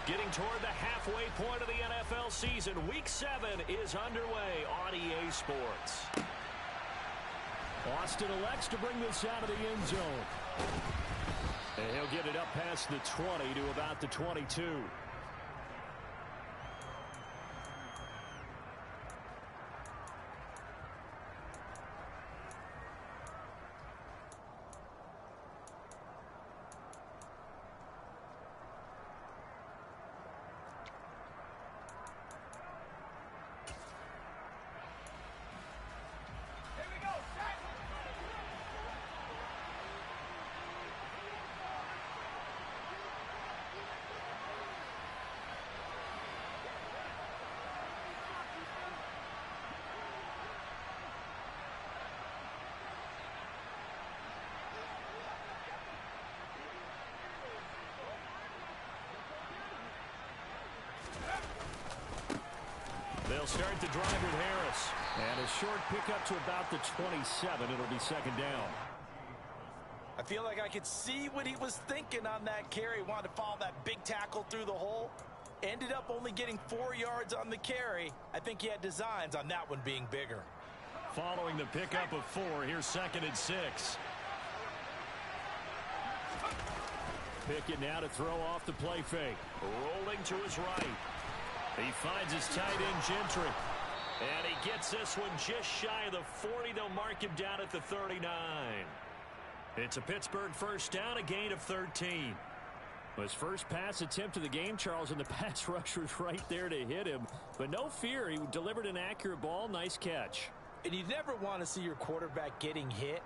Getting toward the halfway point of the NFL season. Week 7 is underway on EA Sports. Austin elects to bring this out of the end zone. And he'll get it up past the 20 to about the 22. They'll start the drive with Harris. And a short pickup to about the 27. It'll be second down. I feel like I could see what he was thinking on that carry. Wanted to follow that big tackle through the hole. Ended up only getting 4 yards on the carry. I think he had designs on that one being bigger. Following the pickup of 4, here's second and 6. Pickett now to throw off the play fake. Rolling to his right. He finds his tight end, Gentry. And he gets this one just shy of the 40. They'll mark him down at the 39. It's a Pittsburgh first down, a gain of 13. His first pass attempt of the game, Charles, and the pass rush was right there to hit him. But no fear, he delivered an accurate ball. Nice catch. And you never want to see your quarterback getting hit.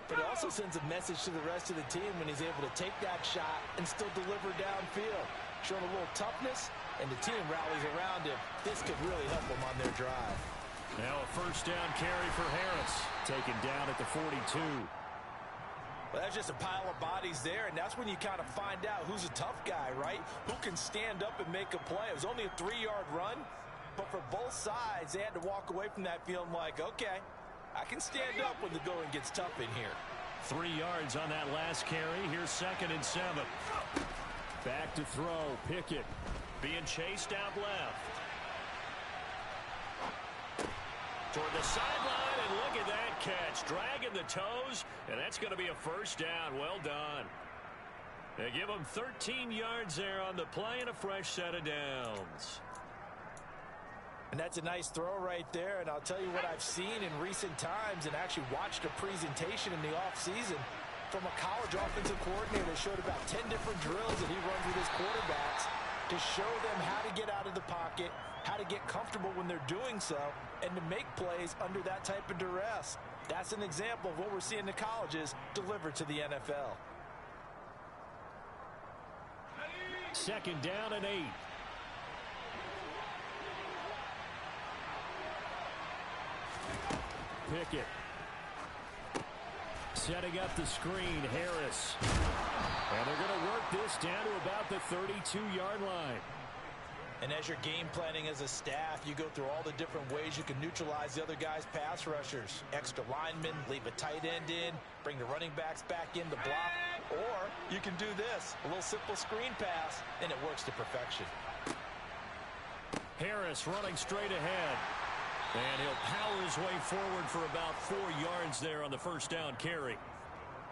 But it also sends a message to the rest of the team when he's able to take that shot and still deliver downfield. Showing a little toughness, and the team rallies around him. This could really help them on their drive. Now a first down carry for Harris. Taken down at the 42. Well, that's just a pile of bodies there, and that's when you kind of find out who's a tough guy, right? Who can stand up and make a play. It was only a 3-yard run, but for both sides, they had to walk away from that feeling like, okay, I can stand up when the going gets tough in here. 3 yards on that last carry. Here's second and 7. Back to throw. Pickett being chased out left. Toward the sideline, and look at that catch. Dragging the toes, and that's going to be a first down. Well done. They give him 13 yards there on the play and a fresh set of downs. And that's a nice throw right there. And I'll tell you what I've seen in recent times and actually watched a presentation in the offseason from a college offensive coordinator that showed about 10 different drills that he runs with his quarterbacks to show them how to get out of the pocket, how to get comfortable when they're doing so, and to make plays under that type of duress. That's an example of what we're seeing in the colleges delivered to the NFL. Second down and 8. Pickett. Setting up the screen, Harris. And they're going to work this down to about the 32-yard line. And as you're game planning as a staff, you go through all the different ways you can neutralize the other guy's pass rushers. Extra linemen, leave a tight end in, bring the running backs back in to block. Or you can do this, a little simple screen pass, and it works to perfection. Harris running straight ahead. And he'll power his way forward for about 4 yards there on the first down carry.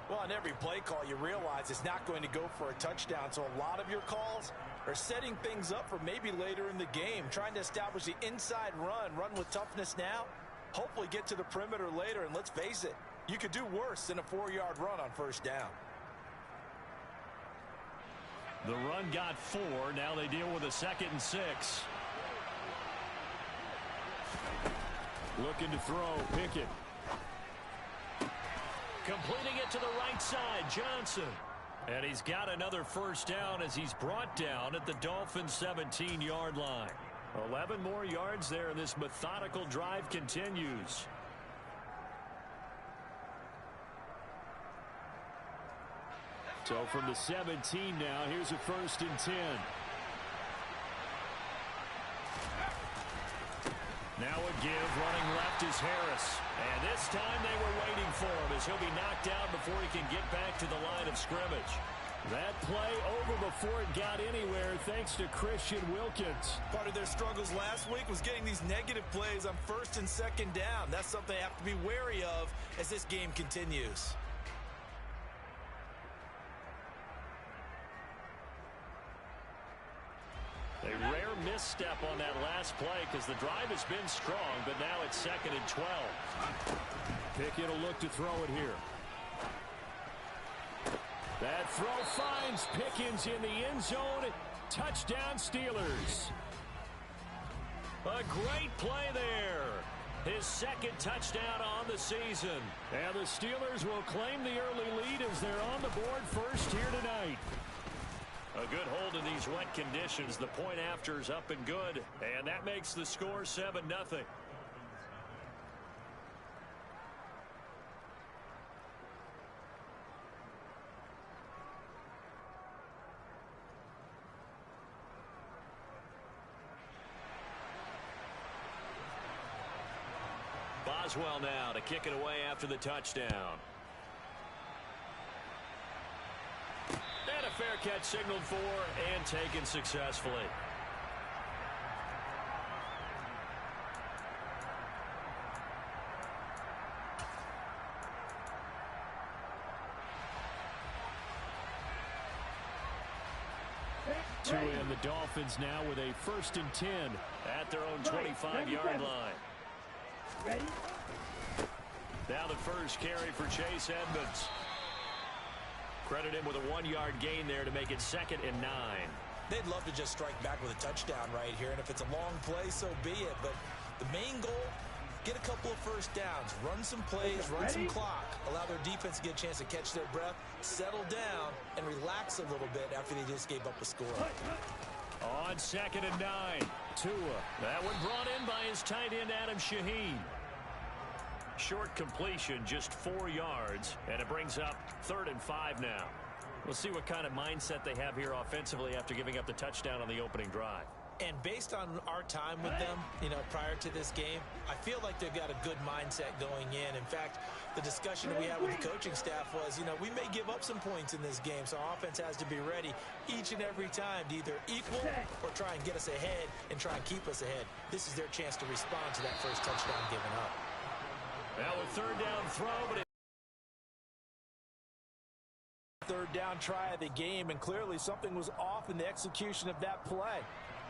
Well, on every play call, you realize it's not going to go for a touchdown. So a lot of your calls are setting things up for maybe later in the game, trying to establish the inside run with toughness now, hopefully get to the perimeter later. And let's face it, you could do worse than a 4-yard run on first down. The run got 4. Now they deal with a second and 6. Looking to throw, Pickett. Completing it to the right side, Johnson. And he's got another first down as he's brought down at the Dolphins' 17-yard line. 11 more yards there, and this methodical drive continues. So from the 17 now, here's a first and 10. Now a give, running left is Harris. And this time they were waiting for him as he'll be knocked out before he can get back to the line of scrimmage. That play over before it got anywhere thanks to Christian Wilkins. Part of their struggles last week was getting these negative plays on first and second down. That's something they have to be wary of as this game continues. A rare misstep on that last play because the drive has been strong, but now it's 2nd and 12. Pickett will look to throw it here. That throw finds Pickens in the end zone. Touchdown Steelers. A great play there. His 2nd touchdown on the season. And the Steelers will claim the early lead as they're on the board first here tonight. A good hold in these wet conditions. The point after is up and good. And that makes the score 7-0. Boswell now to kick it away after the touchdown. And a fair catch signaled for and taken successfully. To end the Dolphins now with a 1st and 10 at their own 25-yard line. Ready? Now the first carry for Chase Edmonds. Credit him with a 1-yard gain there to make it 2nd and 9. They'd love to just strike back with a touchdown right here, and if it's a long play, so be it. But the main goal, get a couple of first downs, run some plays, run some clock, allow their defense to get a chance to catch their breath, settle down, and relax a little bit after they just gave up a score. On 2nd and 9, Tua. That one brought in by his tight end, Adam Shaheen. Short completion, just 4 yards, and it brings up 3rd and 5 now. We'll see what kind of mindset they have here offensively after giving up the touchdown on the opening drive. And based on our time with them, prior to this game, I feel like they've got a good mindset going in. In fact, the discussion we had with the coaching staff was, we may give up some points in this game, so our offense has to be ready each and every time to either equal or try and get us ahead and try and keep us ahead. This is their chance to respond to that first touchdown given up. Now a 3rd down throw, but third down try of the game, and clearly something was off in the execution of that play.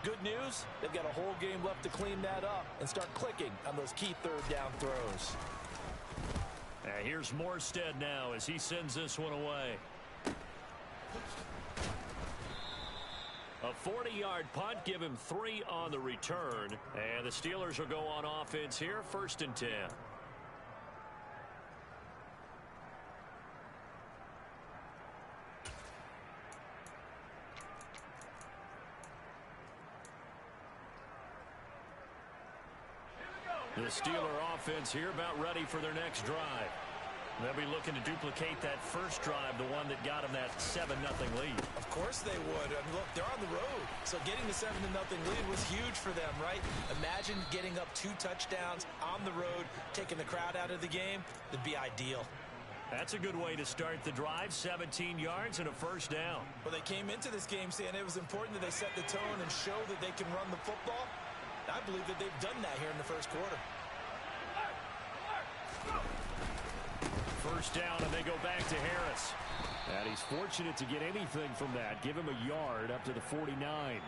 Good news, they've got a whole game left to clean that up and start clicking on those key 3rd down throws. Here's Morstead now as he sends this one away. A 40-yard punt, give him 3 on the return, and the Steelers will go on offense here, 1st and 10. The Steeler offense here about ready for their next drive. They'll be looking to duplicate that first drive, the one that got them that 7-0 lead. Of course they would. I mean, look, they're on the road. So getting the 7-0 lead was huge for them, right? Imagine getting up 2 touchdowns on the road, taking the crowd out of the game. That'd be ideal. That's a good way to start the drive. 17 yards and a 1st down. Well, they came into this game saying it was important that they set the tone and show that they can run the football. I believe that they've done that here in the first quarter. 1st down, and they go back to Harris. And he's fortunate to get anything from that. Give him a yard up to the 49.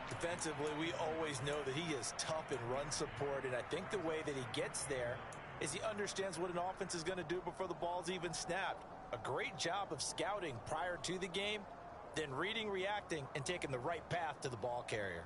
Defensively, we always know that he is tough in run support, and I think the way that he gets there is he understands what an offense is going to do before the ball's even snapped. A great job of scouting prior to the game, then reading, reacting, and taking the right path to the ball carrier.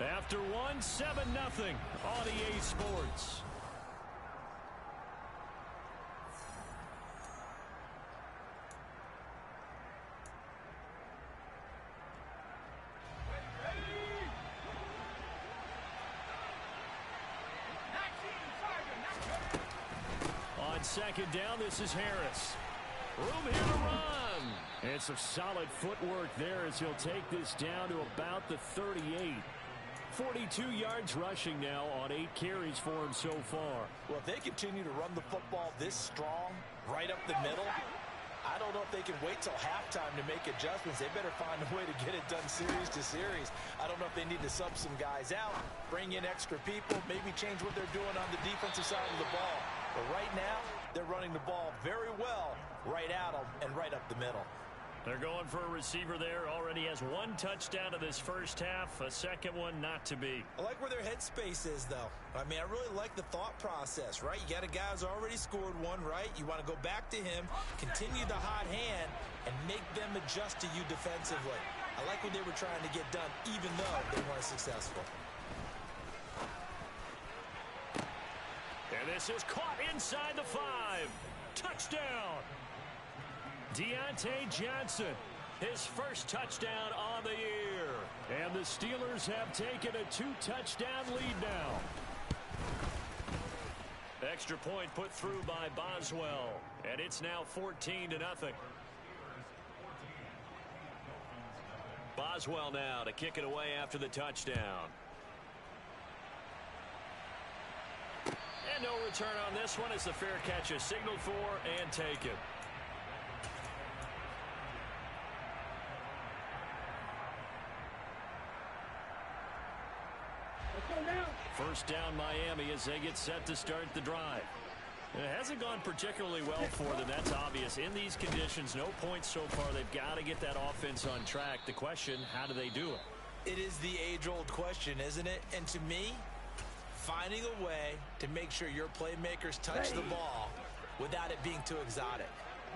After 7-0 on EA Sports. On second down. This is Harris. Room here to run. And some solid footwork there as he'll take this down to about the 38. 42 yards rushing now on 8 carries for him so far. Well, if they continue to run the football this strong, right up the middle, I don't know if they can wait till halftime to make adjustments. They better find a way to get it done series to series. I don't know if they need to sub some guys out, bring in extra people, maybe change what they're doing on the defensive side of the ball. But right now, they're running the ball very well right at them and right up the middle. They're going for a receiver there. Already has 1 touchdown in this first half. A second one not to be. I like where their headspace is, though. I mean, I really like the thought process, right? You got a guy who's already scored one, right? You want to go back to him, continue the hot hand, and make them adjust to you defensively. I like what they were trying to get done, even though they weren't successful. And this is caught inside the 5. Touchdown. Deontay Johnson, his first touchdown on the year. And the Steelers have taken a 2-touchdown lead now. Extra point put through by Boswell. And it's now 14-0. Boswell now to kick it away after the touchdown. And no return on this one as the fair catch is signaled for and taken. First down Miami as they get set to start the drive. It hasn't gone particularly well for them. That's obvious. In these conditions, no points so far. They've got to get that offense on track. The question, how do they do it? It is the age-old question, isn't it? And to me, finding a way to make sure your playmakers touch the ball without it being too exotic.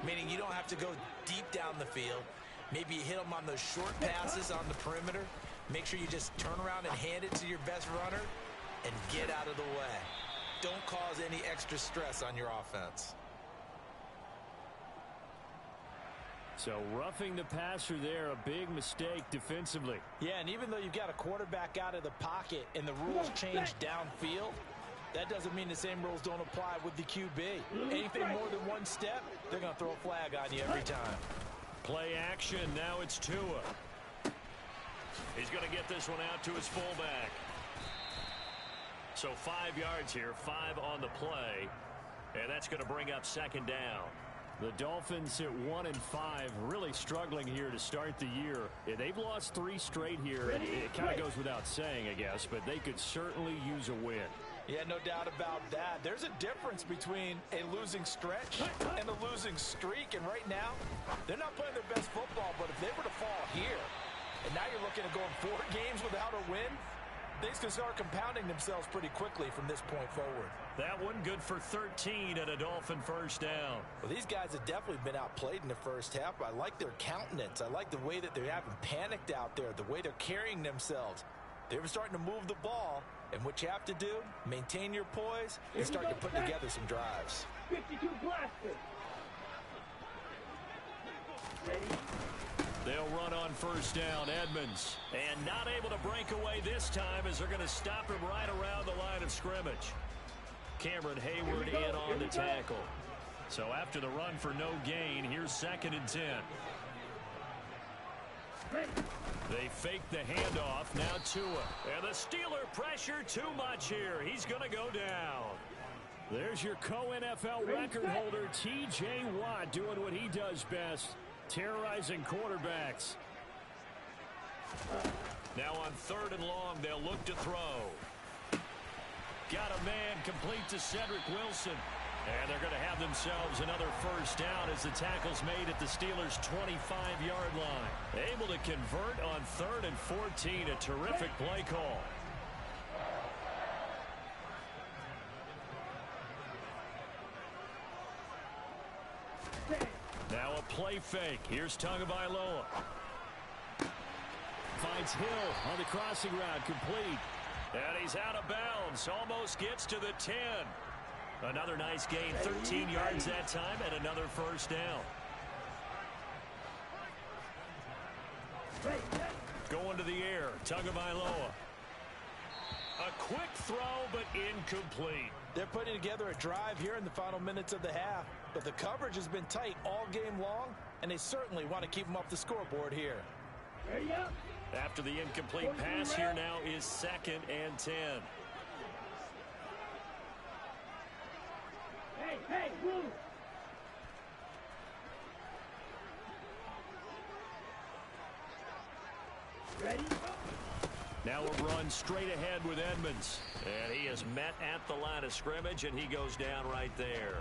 Meaning you don't have to go deep down the field. Maybe you hit them on those short passes on the perimeter. Make sure you just turn around and hand it to your best runner and get out of the way. Don't cause any extra stress on your offense. So roughing the passer there, a big mistake defensively. Yeah, and even though you've got a quarterback out of the pocket and the rules change downfield, that doesn't mean the same rules don't apply with the QB. Anything more than one step, they're going to throw a flag on you every time. Play action. Now it's Tua. He's going to get this one out to his fullback. So 5 yards here, 5 on the play. And that's going to bring up second down. The Dolphins at 1-5, really struggling here to start the year. Yeah, they've lost 3 straight here. And it kind of goes without saying, I guess, but they could certainly use a win. Yeah, no doubt about that. There's a difference between a losing stretch and a losing streak. And right now, they're not playing their best football. But if they were to fall here, and now you're looking at going 4 games without a win, things can start compounding themselves pretty quickly from this point forward. That one good for 13 and a Dolphin first down. Well, these guys have definitely been outplayed in the first half. I like their countenance. I like the way that they haven't panicked out there, the way they're carrying themselves. They're starting to move the ball, and what you have to do, maintain your poise and start to put together some drives. 52 blaster. Ready? They'll run on first down, Edmonds. And not able to break away this time as they're going to stop him right around the line of scrimmage. Cameron Hayward in on the tackle. So after the run for no gain, here's 2nd and 10. They fake the handoff. Now Tua. And the Steeler pressure too much here. He's going to go down. There's your co-NFL record holder, T.J. Watt, doing what he does best. Terrorizing quarterbacks. Now on 3rd and long, they'll look to throw. Got a man complete to Cedric Wilson. And they're going to have themselves another first down as the tackle's made at the Steelers' 25-yard line. Able to convert on 3rd and 14. A terrific play call. Now a play fake. Here's Tagovailoa. Finds Hill on the crossing route, complete. And he's out of bounds. Almost gets to the 10. Another nice gain, 13 yards that time, and another first down. Going to the air, Tagovailoa. A quick throw, but incomplete. They're putting together a drive here in the final minutes of the half, but the coverage has been tight all game long, and they certainly want to keep them off the scoreboard here. Ready up. After the incomplete pass, here now is 2nd and 10. Hey, move. Ready? Now a run straight ahead with Edmonds. And he is met at the line of scrimmage, and he goes down right there.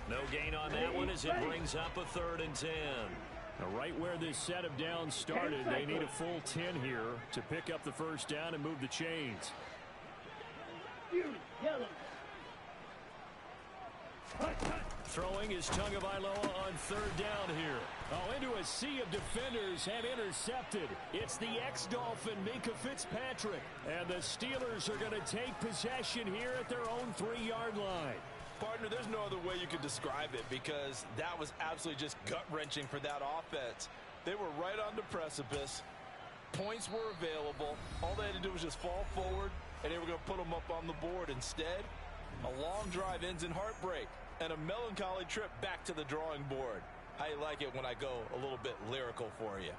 No gain on that one as it brings up a 3rd and 10. Now right where this set of downs started, they need a full 10 here to pick up the first down and move the chains. Yellow. Throwing is Tagovailoa on 3rd down here. Oh, into a sea of defenders and intercepted. It's the ex-Dolphin, Minka Fitzpatrick. And the Steelers are going to take possession here at their own 3-yard line. Partner, there's no other way you could describe it because that was absolutely just gut-wrenching for that offense. They were right on the precipice. Points were available. All they had to do was just fall forward, and they were going to put them up on the board. Instead, a long drive ends in heartbreak and a melancholy trip back to the drawing board. How you like it when I go a little bit lyrical for you?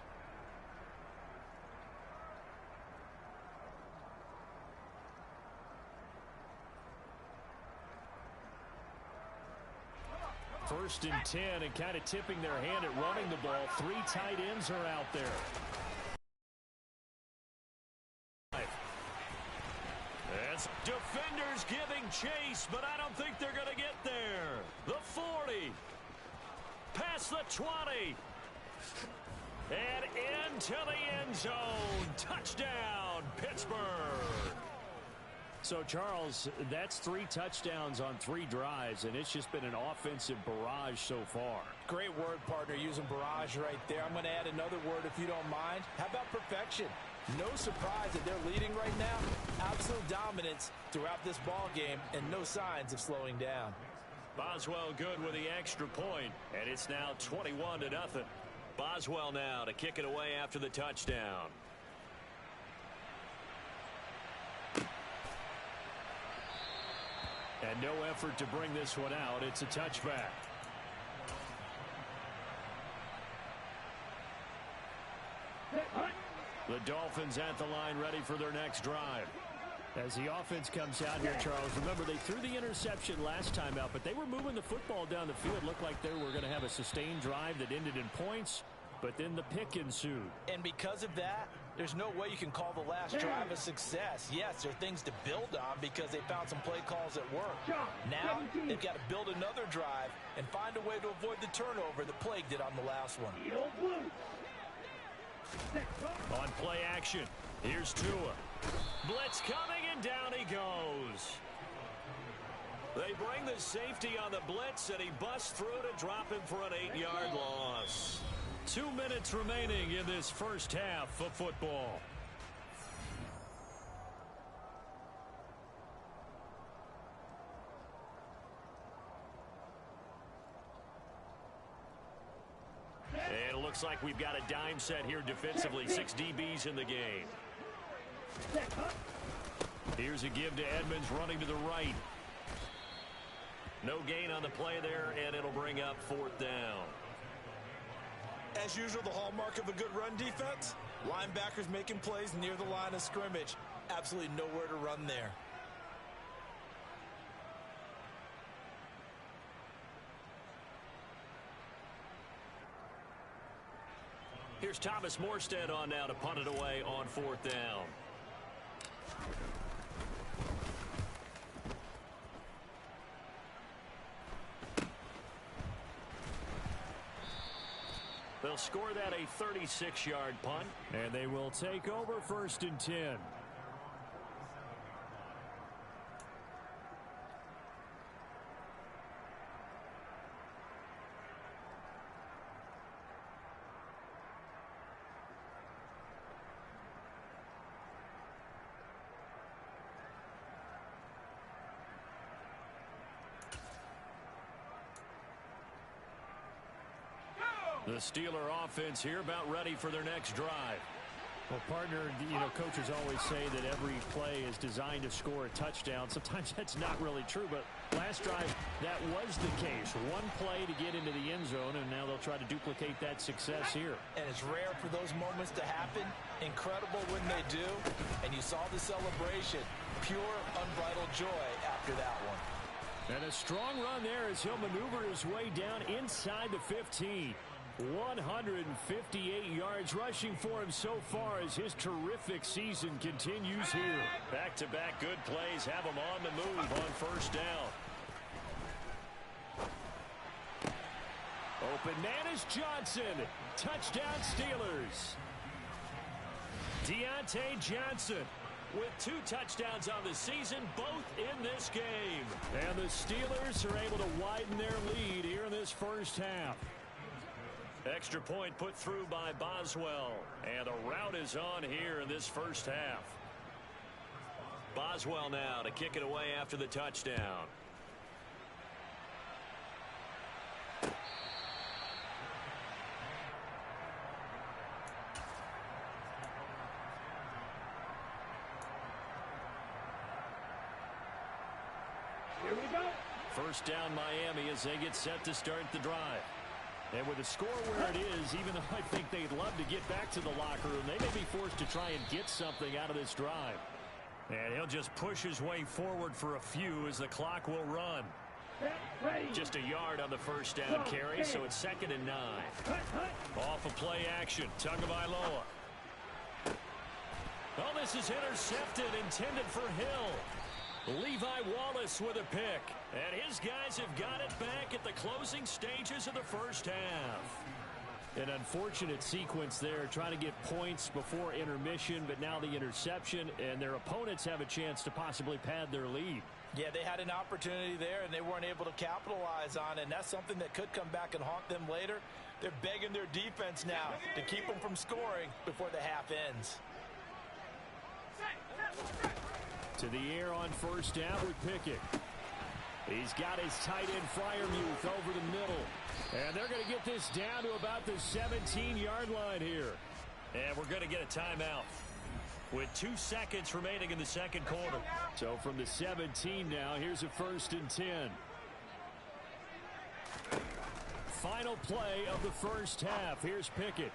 First and 10, and kind of tipping their hand at running the ball. 3 tight ends are out there. As defenders giving chase, but I don't think they're going to get there. The 40. Past the 20. And into the end zone. Touchdown, Pittsburgh. So, Charles, that's 3 touchdowns on 3 drives, and it's just been an offensive barrage so far. Great word, partner, using barrage right there. I'm going to add another word if you don't mind. How about perfection? No surprise that they're leading right now. Absolute dominance throughout this ball game and no signs of slowing down. Boswell good with the extra point, and it's now 21-0. Boswell now to kick it away after the touchdown. And no effort to bring this one out. It's a touchback. The Dolphins at the line ready for their next drive. As the offense comes out here, Charles, remember they threw the interception last time out, but they were moving the football down the field. Looked like they were going to have a sustained drive that ended in points, but then the pick ensued. And because of that, there's no way you can call the last drive a success. Yes, there are things to build on because they found some play calls that work. Now, they've got to build another drive and find a way to avoid the turnover that plagued it on the last one. On play action, here's Tua. Blitz coming, and down he goes. They bring the safety on the blitz, and he busts through to drop him for an 8-yard loss. 2 minutes remaining in this first half of football. And it looks like we've got a dime set here defensively. 6 DBs in the game. Here's a give to Edmonds running to the right. No gain on the play there, and it'll bring up 4th down. As usual, the hallmark of a good run defense, linebackers making plays near the line of scrimmage. Absolutely nowhere to run there. Here's Thomas Morstead on now to punt it away on 4th down. They'll score that a 36-yard punt. And they will take over 1st and 10. The Steeler offense here about ready for their next drive. Well, partner, coaches always say that every play is designed to score a touchdown. Sometimes that's not really true, but last drive, that was the case. One play to get into the end zone, and now they'll try to duplicate that success here. And it's rare for those moments to happen. Incredible when they do. And you saw the celebration. Pure, unbridled joy after that one. And a strong run there as he'll maneuver his way down inside the 15. 158 yards rushing for him so far as his terrific season continues here. Back-to-back good plays have him on the move on first down. Open man is Johnson. Touchdown Steelers. Deontay Johnson with 2 touchdowns on the season, both in this game. And the Steelers are able to widen their lead here in this first half. Extra point put through by Boswell. And the route is on here in this first half. Boswell now to kick it away after the touchdown. Here we go. First down Miami as they get set to start the drive. And with the score where it is, even though I think they'd love to get back to the locker room, they may be forced to try and get something out of this drive. And he'll just push his way forward for a few as the clock will run. Just a yard on the first down carry, so it's 2nd and 9. Off of play action, Tagovailoa. Oh, this is intercepted, intended for Hill. Levi Wallace with a pick. And his guys have got it back at the closing stages of the first half. An unfortunate sequence there, trying to get points before intermission, but now the interception, and their opponents have a chance to possibly pad their lead. Yeah, they had an opportunity there, and they weren't able to capitalize on it, and that's something that could come back and haunt them later. They're begging their defense now to keep them from scoring before the half ends. To the air on first down with Pickett. He's got his tight end Freiermuth over the middle. And they're going to get this down to about the 17-yard line here. And we're going to get a timeout with 2 seconds remaining in the second quarter. So from the 17 now, here's a 1st and 10. Final play of the first half. Here's Pickett.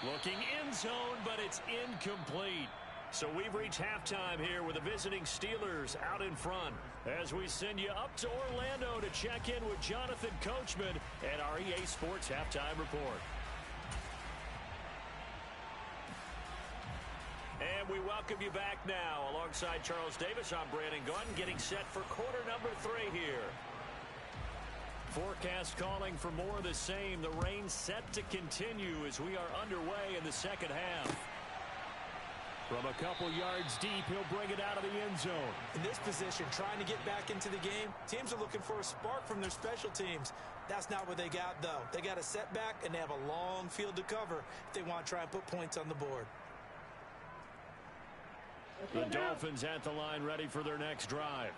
Looking end zone, but it's incomplete. So we've reached halftime here with the visiting Steelers out in front as we send you up to Orlando to check in with Jonathan Coachman and our EA Sports Halftime Report. And we welcome you back now. Alongside Charles Davis, I'm Brandon Gaudin, getting set for quarter number 3 here. Forecast calling for more of the same. The rain set to continue as we are underway in the second half. From a couple yards deep, he'll bring it out of the end zone. In this position, trying to get back into the game, teams are looking for a spark from their special teams. That's not what they got, though. They got a setback, and they have a long field to cover if they want to try and put points on the board. The Dolphins at the line ready for their next drive.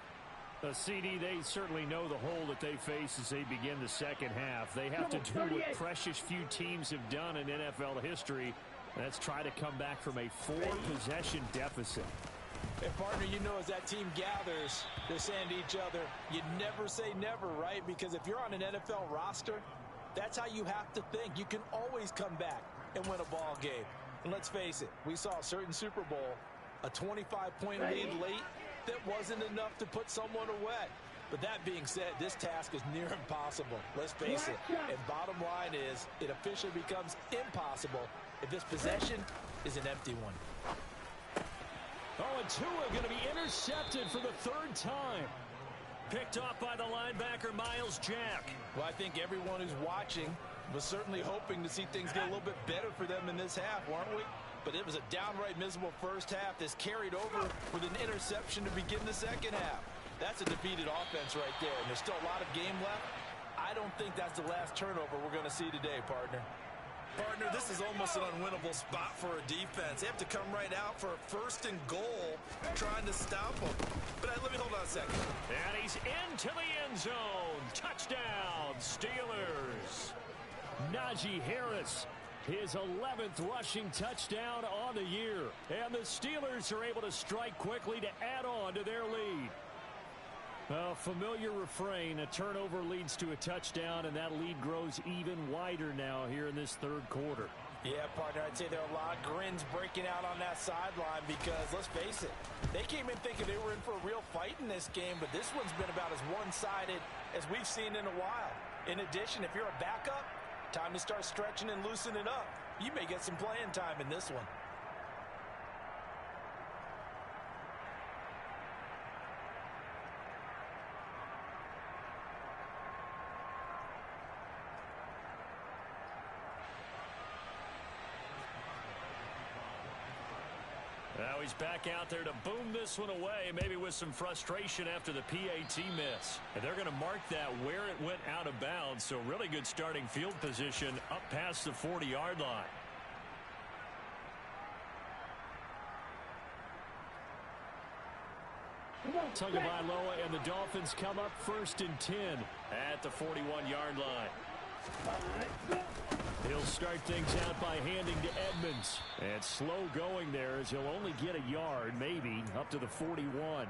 CD, they certainly know the hole that they face as they begin the second half. They have to do what precious few teams have done in NFL history. Let's try to come back from a 4-possession deficit. Hey, partner, you know as that team gathers, they're saying to each other, you never say never, right? Because if you're on an NFL roster, that's how you have to think. You can always come back and win a ball game. And let's face it, we saw a certain Super Bowl, a 25-point lead late that wasn't enough to put someone away. But that being said, this task is near impossible. Let's face it. And bottom line is, it officially becomes impossible if this possession is an empty one. Oh, and Tua going to be intercepted for the 3rd time. Picked off by the linebacker, Miles Jack. Well, I think everyone who's watching was certainly hoping to see things get a little bit better for them in this half, weren't we? But it was a downright miserable first half. This carried over with an interception to begin the second half. That's a defeated offense right there, and there's still a lot of game left. I don't think that's the last turnover we're going to see today, partner. Partner, this is almost an unwinnable spot for a defense. They have to come right out for a 1st and goal, trying to stop them. But let me hold on a second. And he's into the end zone. Touchdown, Steelers. Najee Harris His 11th rushing touchdown on the year. And the Steelers are able to strike quickly to add on to their lead. A familiar refrain, a turnover leads to a touchdown, and that lead grows even wider now here in this third quarter. Yeah, partner, I'd say there are a lot of grins breaking out on that sideline because, let's face it, they came in thinking they were in for a real fight in this game, but this one's been about as one-sided as we've seen in a while. In addition, if you're a backup, time to start stretching and loosening up. You may get some playing time in this one. Now he's back out there to boom this one away, maybe with some frustration after the PAT miss. And they're going to mark that where it went out of bounds, so really good starting field position up past the 40-yard line. Tagovailoa and the Dolphins come up 1st and 10 at the 41-yard line. He'll start things out by handing to Edmonds. And slow going there as he'll only get a yard, maybe, up to the 41.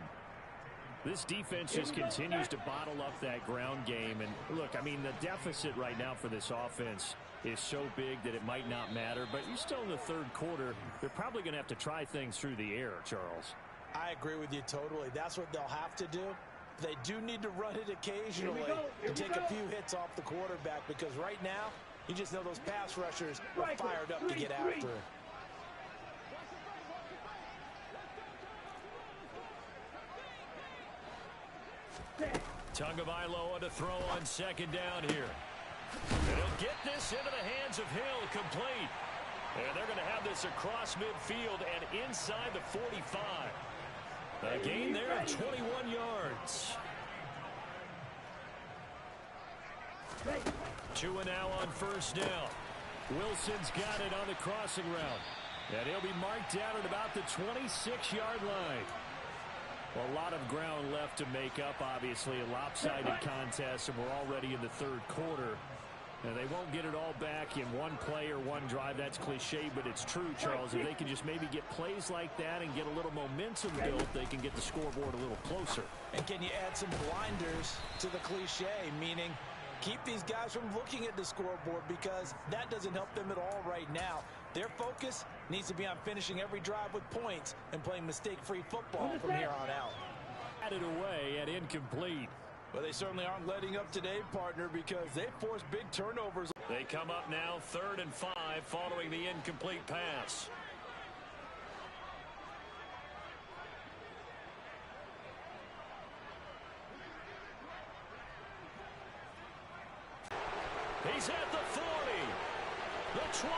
This defense just continues to bottle up that ground game. And look, I mean, the deficit right now for this offense is so big that it might not matter. But you're still in the third quarter. They're probably going to have to try things through the air, Charles. I agree with you totally. That's what they'll have to do. They do need to run it occasionally to take a few hits off the quarterback, because right now, you just know those pass rushers are fired up to get after it. Tagovailoa to throw on 2nd down here. And he'll get this into the hands of Hill, complete. And they're going to have this across midfield and inside the 45. A gain there of 21 yards. 2 now on 1st down. Wilson's got it on the crossing route. And he'll be marked down at about the 26-yard line. Well, a lot of ground left to make up, obviously. A lopsided contest, and we're already in the third quarter. And they won't get it all back in one play or one drive. That's cliche, but it's true, Charles. If they can just maybe get plays like that and get a little momentum built, they can get the scoreboard a little closer. And can you add some blinders to the cliche, meaning keep these guys from looking at the scoreboard, because that doesn't help them at all right now. Their focus needs to be on finishing every drive with points and playing mistake-free football from here on out. Added away and incomplete. Well, they certainly aren't letting up today, partner, because they forced big turnovers. They come up now 3rd and 5 following the incomplete pass. He's at the 40, the 20,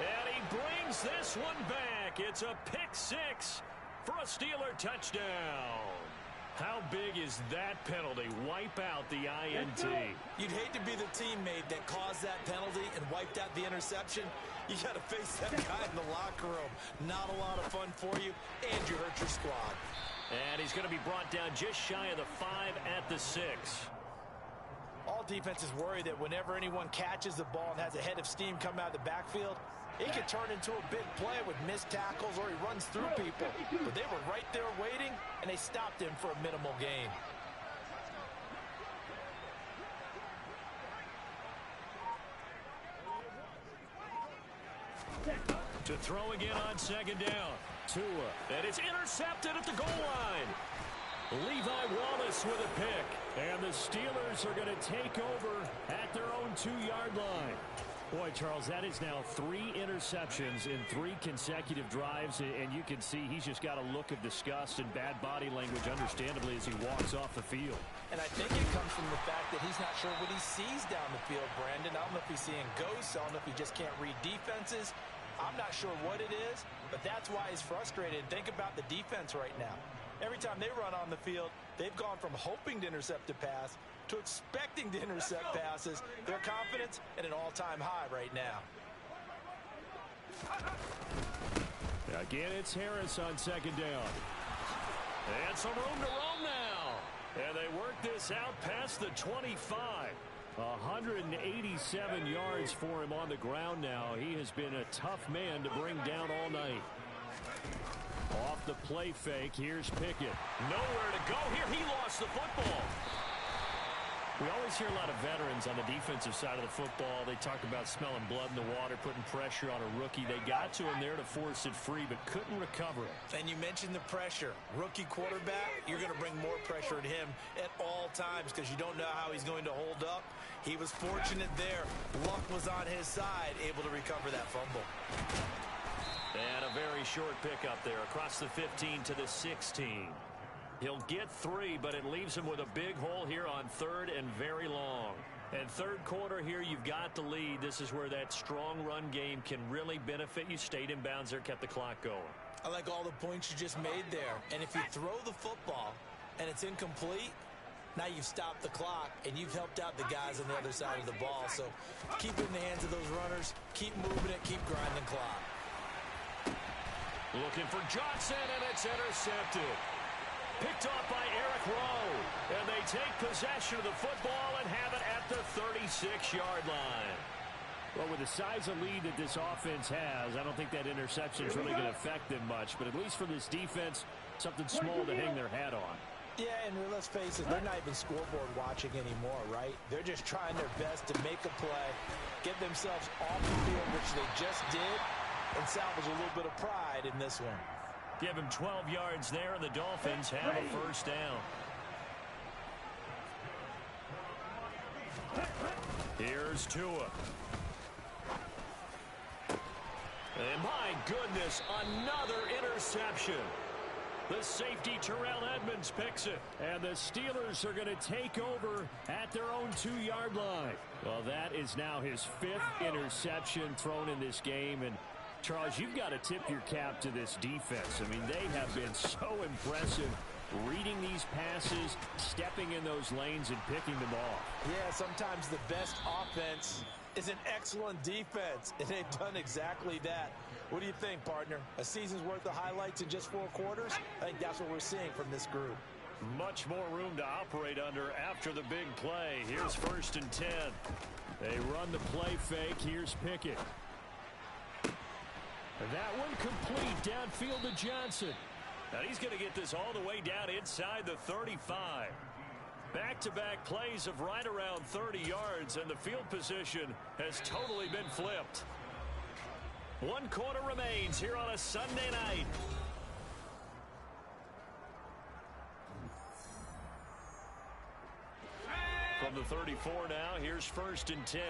and he brings this one back. It's a pick 6 for a Steeler touchdown. How big is that penalty? Wipe out the INT. You'd hate to be the teammate that caused that penalty and wiped out the interception. You got to face that guy in the locker room. Not a lot of fun for you, and you hurt your squad. And he's going to be brought down just shy of the 5 at the 6. All defenses worry that whenever anyone catches the ball and has a head of steam come out of the backfield, it could turn into a big play with missed tackles or he runs through people. But they were right there waiting, and they stopped him for a minimal gain. To throw again on 2nd down. Tua. And it's intercepted at the goal line. Levi Wallace with a pick. And the Steelers are going to take over at their own 2-yard line. Boy, Charles, that is now 3 interceptions in 3 consecutive drives, and you can see he's just got a look of disgust and bad body language, understandably, as he walks off the field. And I think it comes from the fact that he's not sure what he sees down the field, Brandon. I don't know if he's seeing ghosts. I don't know if he just can't read defenses. I'm not sure what it is, but that's why he's frustrated. Think about the defense right now. Every time they run on the field, they've gone from hoping to intercept a pass to expecting to intercept passes. Their confidence at an all-time high right now. Again, it's Harris on 2nd down. And some room to roam now. And they work this out past the 25. 187 yards for him on the ground now. He has been a tough man to bring down all night. Off the play fake, here's Pickett. Nowhere to go here. He lost the football. We always hear a lot of veterans on the defensive side of the football. They talk about smelling blood in the water, putting pressure on a rookie. They got to him there to force it free, but couldn't recover it. And you mentioned the pressure. Rookie quarterback, you're going to bring more pressure at him at all times because you don't know how he's going to hold up. He was fortunate there. Luck was on his side, able to recover that fumble. And a very short pickup there across the 15 to the 16. He'll get 3, but it leaves him with a big hole here on 3rd and very long. And third quarter here, you've got the lead. This is where that strong run game can really benefit you. Stayed in bounds there, kept the clock going. I like all the points you just made there. And if you throw the football and it's incomplete, now you've stopped the clock and you've helped out the guys on the other side of the ball. So keep it in the hands of those runners. Keep moving it. Keep grinding clock. Looking for Johnson, and it's intercepted. Picked off by Eric Rowe. And they take possession of the football and have it at the 36-yard line. Well, with the size of lead that this offense has, I don't think that interception is really going to affect them much. But at least for this defense, something small to hang their hat on. Yeah, and let's face it, they're not even scoreboard watching anymore, right? They're just trying their best to make a play, get themselves off the field, which they just did, and salvage a little bit of pride in this one. Give him 12 yards there, and the Dolphins have a first down. Here's Tua. And my goodness, another interception. The safety, Terrell Edmonds, picks it. And the Steelers are going to take over at their own 2-yard line. Well, that is now his 5th interception thrown in this game. And Charles, you've got to tip your cap to this defense. I mean, they have been so impressive reading these passes, stepping in those lanes, and picking them off. Yeah, sometimes the best offense is an excellent defense, and they've done exactly that. What do you think, partner? A season's worth of highlights in just 4 quarters? I think that's what we're seeing from this group. Much more room to operate under after the big play. Here's 1st and 10. They run the play fake. Here's Pickett. That one complete downfield to Johnson. And he's going to get this all the way down inside the 35. Back-to-back plays of right around 30 yards, and the field position has totally been flipped. 1 quarter remains here on a Sunday night. From the 34 now, here's 1st and 10.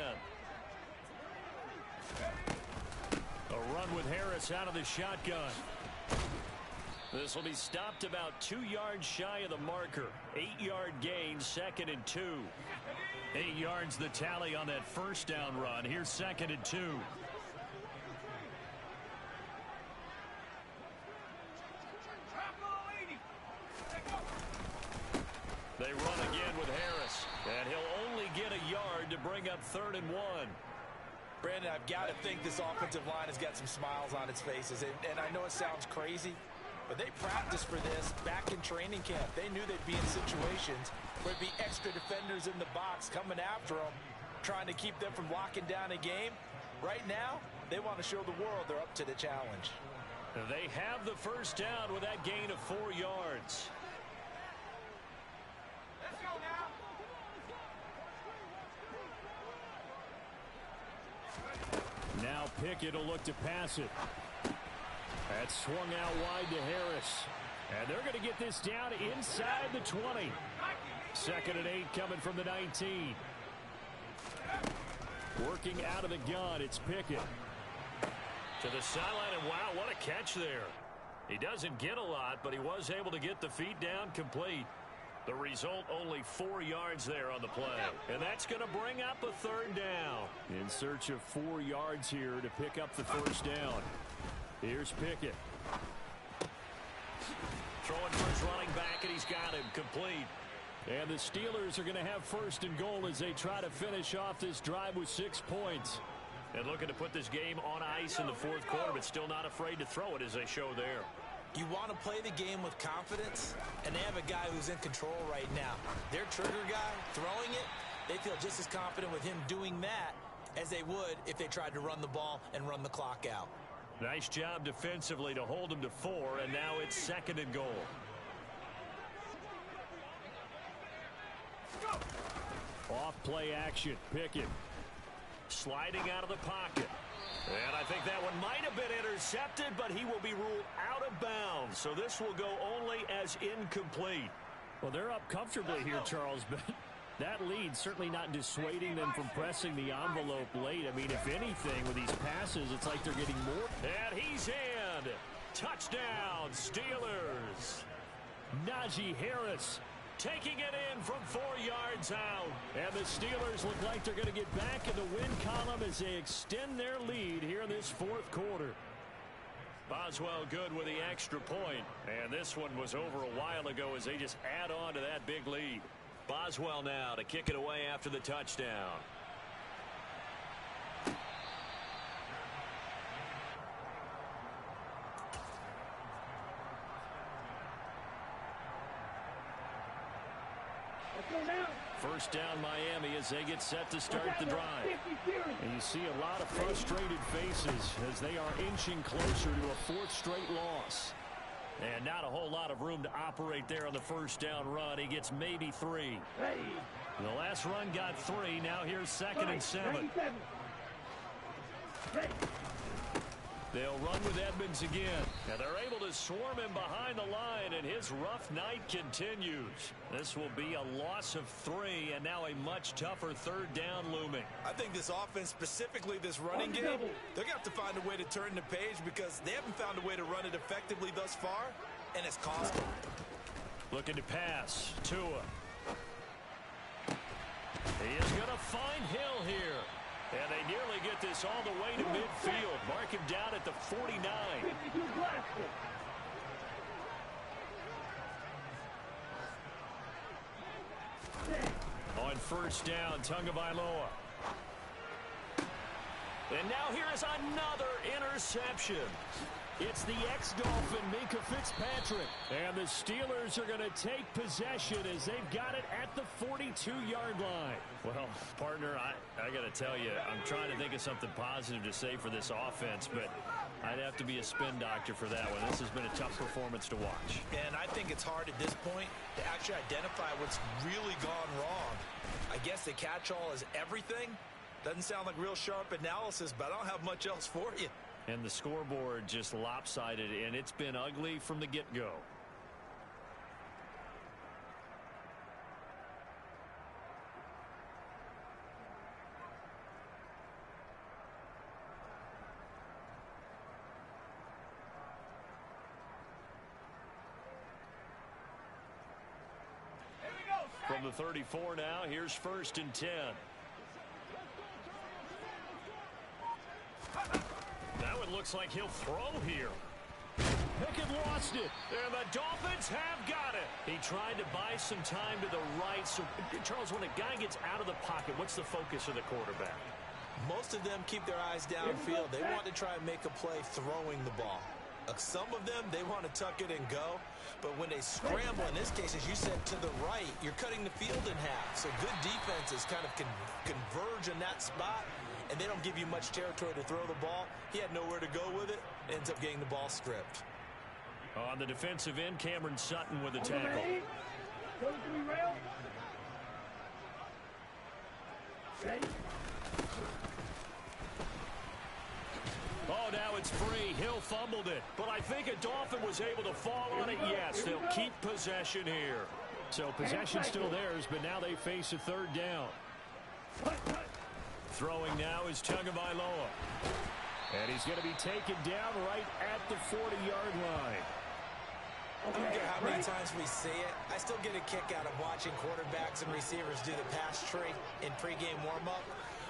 A run with Harris out of the shotgun. This will be stopped about 2 yards shy of the marker. 8-yard gain, 2nd and 2. 8 yards the tally on that first down run. Here's 2nd and 2. They run again with Harris, and he'll only get a yard to bring up 3rd and 1. Brandon, I've got to think this offensive line has got some smiles on its faces. And I know it sounds crazy, but they practiced for this back in training camp. They knew they'd be in situations where there'd be extra defenders in the box coming after them, trying to keep them from locking down a game. Right now, they want to show the world they're up to the challenge. They have the first down with that gain of 4 yards. Now Pickett will look to pass it. That swung out wide to Harris. And they're going to get this down inside the 20. 2nd and 8 coming from the 19. Working out of the gun, it's Pickett. To the sideline, and wow, what a catch there. He doesn't get a lot, but he was able to get the feet down complete. The result, only 4 yards there on the play. And that's going to bring up a 3rd down. In search of 4 yards here to pick up the first down. Here's Pickett. Throwing for his running back, and he's got him complete. And the Steelers are going to have 1st and goal as they try to finish off this drive with 6 points. And looking to put this game on ice in the 4th quarter, but still not afraid to throw it as they show there. You want to play the game with confidence, and they have a guy who's in control right now. Their trigger guy, throwing it, they feel just as confident with him doing that as they would if they tried to run the ball and run the clock out. Nice job defensively to hold him to 4, and now it's 2nd and goal. Off play action. Pickett. Sliding out of the pocket. And I think that one might have been intercepted, but he will be ruled out of bounds. So this will go only as incomplete. Well, they're up comfortably here, Charles, but that lead certainly not dissuading them from pressing the envelope late. I mean, if anything, with these passes, it's like they're getting more. And he's in. Touchdown, Steelers. Najee Harris taking it in from 4 yards out. And the Steelers look like they're going to get back in the win column as they extend their lead here in this 4th quarter. Boswell good with the extra point. And this one was over a while ago as they just add on to that big lead. Boswell now to kick it away after the touchdown. First down Miami as they get set to start the drive. And you see a lot of frustrated faces as they are inching closer to a 4th straight loss. And not a whole lot of room to operate there on the first down run. He gets maybe 3. The last run got 3. Now here's 2nd and 7. They'll run with Edmonds again. Now they're able to swarm him behind the line, and his rough night continues. This will be a loss of 3, and now a much tougher 3rd down looming. I think this offense, specifically this running game, they're going to have to find a way to turn the page because they haven't found a way to run it effectively thus far, and it's cost them. Looking to pass. Tua. He is going to find Hill here. And they nearly get this all the way to midfield. Mark him down at the 49. On first down, Tagovailoa. And now here is another interception. It's the ex-Dolphin, Minkah Fitzpatrick. And the Steelers are going to take possession as they've got it at the 42-yard line. Well, partner, I got to tell you, I'm trying to think of something positive to say for this offense, but I'd have to be a spin doctor for that one. This has been a tough performance to watch. And I think it's hard at this point to actually identify what's really gone wrong. I guess the catch-all is everything. Doesn't sound like real sharp analysis, but I don't have much else for you. And the scoreboard just lopsided, and it's been ugly from the get-go. From the 34 now, here's 1st and 10. That one looks like he'll throw here. Pickett lost it. And the Dolphins have got it. He tried to buy some time to the right. So, Charles, when a guy gets out of the pocket, what's the focus of the quarterback? Most of them keep their eyes downfield. They want to try and make a play throwing the ball. Some of them, they want to tuck it and go. But when they scramble, in this case, as you said, to the right, you're cutting the field in half. So good defenses kind of converge in that spot, and they don't give you much territory to throw the ball. He had nowhere to go with it. Ends up getting the ball stripped. On the defensive end, Cameron Sutton with the tackle. Oh, now it's free. Hill fumbled it. But I think a Dolphin was able to fall on it. Yes, they'll keep possession here. So possession still theirs, but now they face a 3rd down. Throwing now is Tagovailoa. And he's going to be taken down right at the 40-yard line. I don't care how many times we see it. I still get a kick out of watching quarterbacks and receivers do the pass tree in pregame warm-up.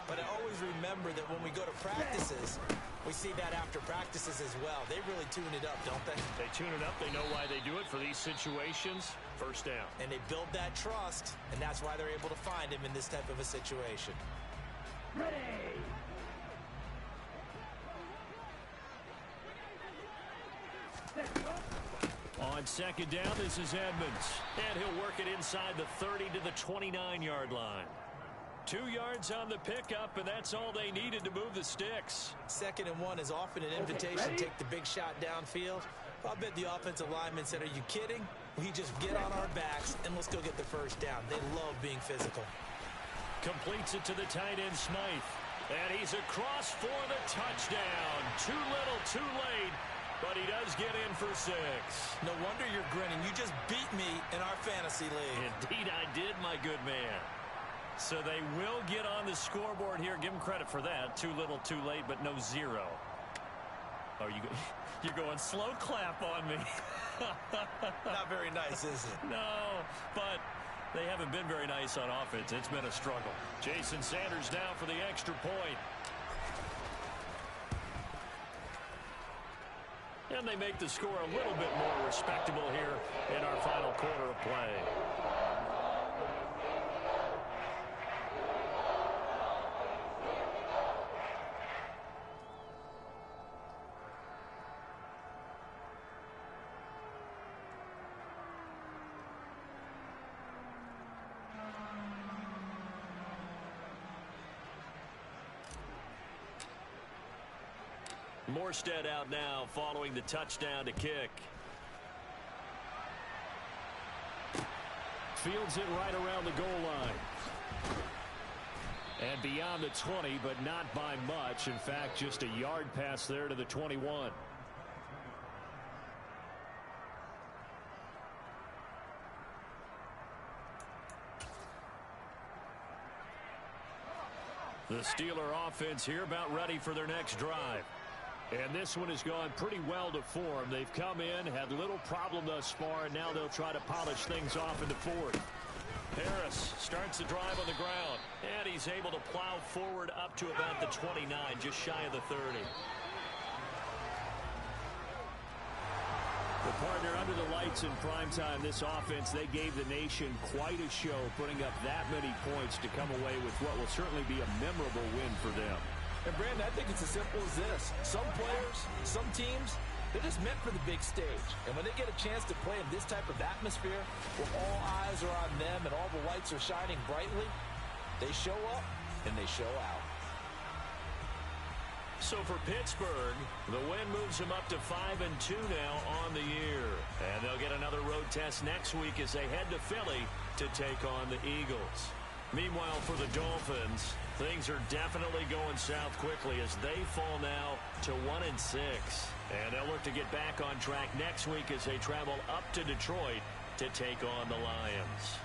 But I always remember that when we go to practices, we see that after practices as well. They really tune it up, don't they? They tune it up. They know why they do it for these situations. First down. And they build that trust, and that's why they're able to find him in this type of a situation. Ready. On 2nd down, this is Edmonds. And he'll work it inside the 30 to the 29-yard line. 2 yards on the pickup, and that's all they needed to move the sticks. 2nd and 1 is often an invitation to take the big shot downfield. I'll bet the offensive lineman said, are you kidding? We just get on our backs and let's go get the first down. They love being physical. Completes it to the tight end, Smythe. And he's across for the touchdown. Too little, too late. But he does get in for 6. No wonder you're grinning. You just beat me in our fantasy league. Indeed I did, my good man. So they will get on the scoreboard here. Give them credit for that. Too little, too late, but no 0. Oh, you're going slow clap on me. Not very nice, is it? No, but they haven't been very nice on offense. It's been a struggle. Jason Sanders now for the extra point. And they make the score a little bit more respectable here in our final quarter of play. Morstead out now following the touchdown to kick. Fields it right around the goal line. And beyond the 20, but not by much. In fact, just a yard pass there to the 21. The Steeler offense here about ready for their next drive. And this one has gone pretty well to form. They've come in, had little problem thus far, and now they'll try to polish things off in the 4th. Harris starts the drive on the ground, and he's able to plow forward up to about the 29, just shy of the 30. The partner under the lights in primetime, this offense, they gave the nation quite a show, putting up that many points to come away with what will certainly be a memorable win for them. And, Brandon, I think it's as simple as this. Some players, some teams, they're just meant for the big stage. And when they get a chance to play in this type of atmosphere, where all eyes are on them and all the lights are shining brightly, they show up and they show out. So for Pittsburgh, the win moves them up to 5-2 now on the year. And they'll get another road test next week as they head to Philly to take on the Eagles. Meanwhile, for the Dolphins, things are definitely going south quickly as they fall now to 1-6. And they'll look to get back on track next week as they travel up to Detroit to take on the Lions.